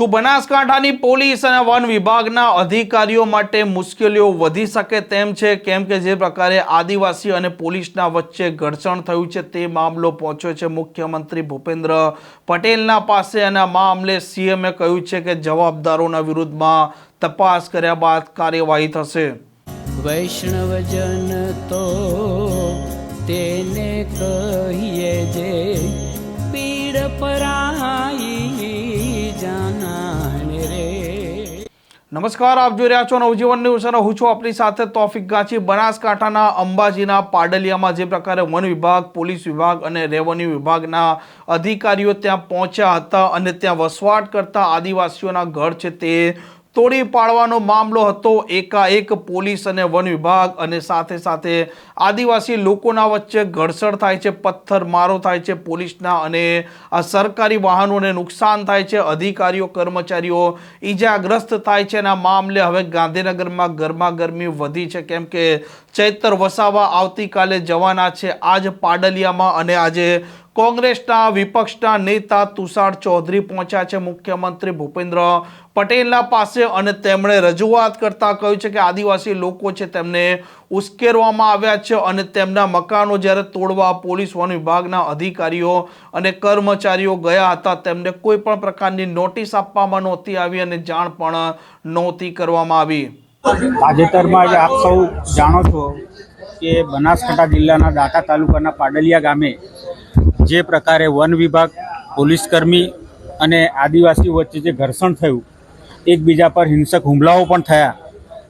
શું બનાસકાંઠાની પોલીસ અને વન વિભાગના અધિકારીઓ માટે મુશ્કેલીઓ વધી શકે તેમ છે? કેમ કે જે પ્રકારે આદિવાસી અને પોલીસના વચ્ચે ઘર્ષણ થયું છે તે મામલો પહોંચ્યો છે મુખ્યમંત્રી ભૂપેન્દ્ર પટેલના પાસે અને આ મામલે સીએમએ કહ્યું છે કે જવાબદારોના વિરુદ્ધમાં તપાસ કર્યા બાદ કાર્યવાહી થશે। વૈષ્ણવજન તો તેને કહીએ જે પીડ પરાઈ જાનાને રે। નમસ્કાર, આપ જોઈ રહ્યા છો નવજીવન ન્યૂઝ અને હું છું આપની સાથે તોફિક ગાંચી। બનાસકાંઠાના અંબાજીના પાડલિયામાં જે પ્રકારે વન વિભાગ, પોલીસ વિભાગ અને રેવન્યુ વિભાગના અધિકારીઓ ત્યાં પહોંચ્યા હતા અને ત્યાં વસવાટ કરતા આદિવાસીઓના ઘર છે તે તોડી પાડવાનો મામલો હતો। એકાએક પોલીસ અને વન વિભાગ અને સાથે સાથે આદિવાસી લોકોના વચ્ચે ઘર્ષણ થાય છે, પથ્થરમારો થાય છે, પોલીસના અને સરકારી વાહનોને નુકસાન થાય છે, અધિકારીઓ કર્મચારીઓ ઈજાગ્રસ્ત થાય છે। અને આ મામલે હવે ગાંધીનગરમાં ગરમાગરમી વધી છે કેમ કે ચૈતર વસાવા આવતીકાલે જવાના છે આજ પાડલિયામાં અને આજે કોંગ્રેસના વિપક્ષના નેતા તુષાર ચૌધરી પહોંચ્યા છે મુખ્યમંત્રી ભૂપેન્દ્ર પટેલના પાસે અને તેમણે રજૂઆત કરતા કહ્યું છે કે આદિવાસી લોકો છે તેમને ઉશ્કેરવામાં આવ્યા છે અને તેમના મકાનો જ્યારે તોડવા પોલીસ વન વિભાગના અધિકારીઓ અને કર્મચારીઓ ગયા હતા તેમને કોઈ પણ પ્રકારની નોટિસ આપવામાં નહોતી આવી અને જાણ પણ નહોતી કરવામાં આવી। તાજેતરમાં આજે આપ સૌ જાણો છો કે બનાસકાંઠા જિલ્લાના દાંતા તાલુકાના પાડલિયા ગામે જે પ્રકારે વન વિભાગ, પોલીસકર્મી અને આદિવાસી વચ્ચે જે ઘર્ષણ થયું, એકબીજા પર હિંસક હુમલાઓ પણ થયા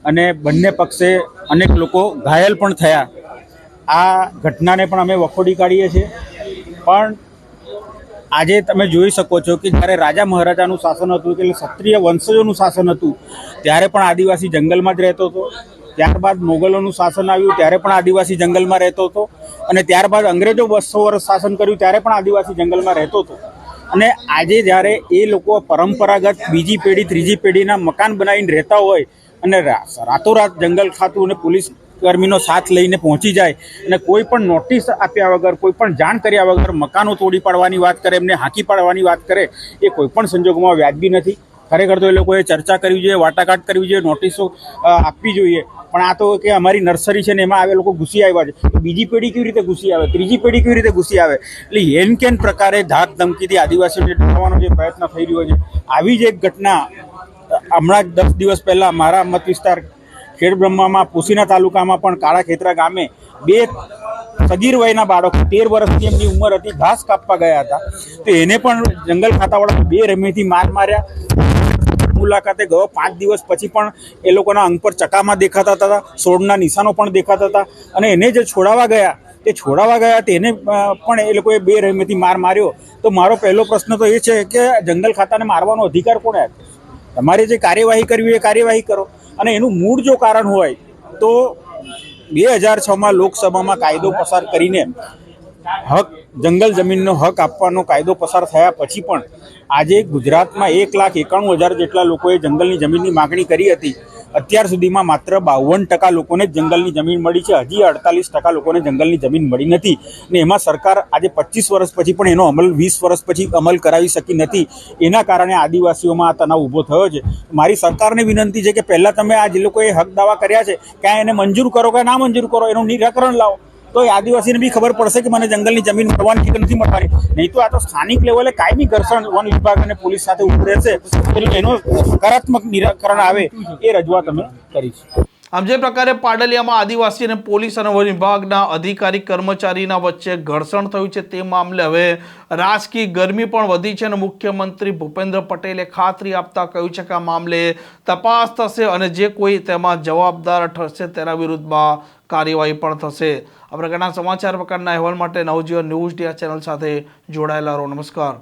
અને બંને પક્ષે અનેક લોકો ઘાયલ પણ થયા। આ ઘટનાને પણ અમે વખોડી કાઢીએ છીએ। પણ આજે તમે જોઈ શકો છો કે જ્યારે રાજા મહારાજાનું શાસન હતું, એટલે ક્ષત્રિય વંશજોનું શાસન હતું, ત્યારે પણ આદિવાસી જંગલમાં જ રહેતો હતો। ત્યારબાદ મોગલોનું શાસન આવ્યું ત્યારે પણ આદિવાસી જંગલમાં રહેતો હતો અને ત્યારબાદ અંગ્રેજો 200 વર્ષ શાસન કર્યું ત્યારે પણ આદિવાસી જંગલમાં રહેતો હતો। અને આજે જ્યારે એ લોકો પરંપરાગત બીજી પેઢી, ત્રીજી પેઢીના મકાન બનાવીને રહેતા હોય અને રાતોરાત જંગલ ખાતું અને પોલીસ કર્મીનો સાથ લઈને પહોંચી જાય અને કોઈ પણ નોટિસ આપ્યા વગર, કોઈ પણ જાણ કર્યા વગર મકાનો તોડી પાડવાની વાત કરે, એમને હાંકી પાડવાની વાત કરે, એ કોઈ પણ સંજોગોમાં વ્યાજબી નથી। ખરેખર તો એ લોકોએ ચર્ચા કરવી જોઈએ, વાટાઘાટ કરવી જોઈએ, નોટિસો આપવી જોઈએ। પણ આ તો કે અમારી નર્સરી છે ને એમાં આવે લોકો ઘૂસી આવ્યા છે, બીજી પેઢી કેવી રીતે ઘૂસી આવે, ત્રીજી પેઢી કેવી રીતે ઘૂસી આવે? એટલે હેન કેન પ્રકારે ધાક ધમકીથી આદિવાસીઓને ડરાવવાનો જે પ્રયત્ન થઈ રહ્યો છે, આવી જ એક ઘટના હમણાં જ 10 દિવસ પહેલાં મારા મત વિસ્તાર ખેડબ્રહ્મામાં પોશીના તાલુકામાં પણ કાળા ખેતરા ગામે 2 સગીર વયના બાળકો, 13 વર્ષની એમની ઉંમર હતી, ઘાસ કાપવા ગયા હતા તો એને પણ જંગલ ખાતાવાળા 2 રમેથી માર્યા। મુલાકાતે ગયો 5 દિવસ પછી પણ એ લોકોના અંગ પર ચકામાં દેખાતા હતા, સોળના નિશાનો પણ દેખાતા હતા અને એને જે છોડાવવા ગયા તેને પણ એ લોકોએ 2 રમેથી માર્યો। તો મારો પહેલો પ્રશ્ન તો એ છે કે જંગલ ખાતાને મારવાનો અધિકાર કોણે આપ્યો? તમારે જે કાર્યવાહી કરવી હોય એ કાર્યવાહી કરો અને એનું મૂળ જો કારણ હોય તો 2006માં લોકસભામાં કાયદો પસાર કરીને હક, જંગલ જમીનનો હક આપવાનો કાયદો પસાર થયા પછી પણ આજે ગુજરાતમાં 1,91,000 જેટલા લોકોએ જંગલની જમીનની માગણી કરી હતી। અત્યાર સુધીમાં માત્ર 52% લોકોને જંગલની જમીન મળી છે, હજી 48% લોકોને જંગલની જમીન મળી નથી અને એમાં સરકાર આજે 25 વર્ષ પછી પણ એનો અમલ 20 વર્ષ પછી અમલ કરાવી શકી નથી। એના કારણે આદિવાસીઓમાં આ તણાવ ઊભો થયો છે। મારી સરકારને વિનંતી છે કે પહેલાં તમે આ જે લોકોએ હક દાવા કર્યા છે ક્યાં એને મંજૂર કરો કે ના મંજૂર કરો, એનું નિરાકરણ લાવો તો એ આદિવાસીને બી ખબર પડશે કે મને જંગલની જમીન મળવાની કે નથી મળવાની। નહીં તો આ તો સ્થાનિક લેવલે કાયમી ઘર્ષણ વન વિભાગ અને પોલીસ સાથે ઊભું રહેશે, એટલે એનો સકારાત્મક નિરાકરણ આવે એ રજૂઆત અમે કરી છે। આમ જે પ્રકારે પાડલિયામાં આદિવાસી અને પોલીસ અને વન વિભાગના અધિકારી કર્મચારીના વચ્ચે ઘર્ષણ થયું છે તે મામલે હવે રાજકીય ગરમી પણ વધી છે અને મુખ્યમંત્રી ભૂપેન્દ્ર પટેલે ખાતરી આપતા કહ્યું છે કે આ મામલે તપાસ થશે અને જે કોઈ તેમાં જવાબદાર ઠરશે તેના વિરુદ્ધમાં કાર્યવાહી પણ થશે। આ પ્રકારના સમાચાર પ્રકારના અહેવાલ માટે નવજીવન ન્યૂઝ ડીઆર ચેનલ સાથે જોડાયેલા રહો। નમસ્કાર।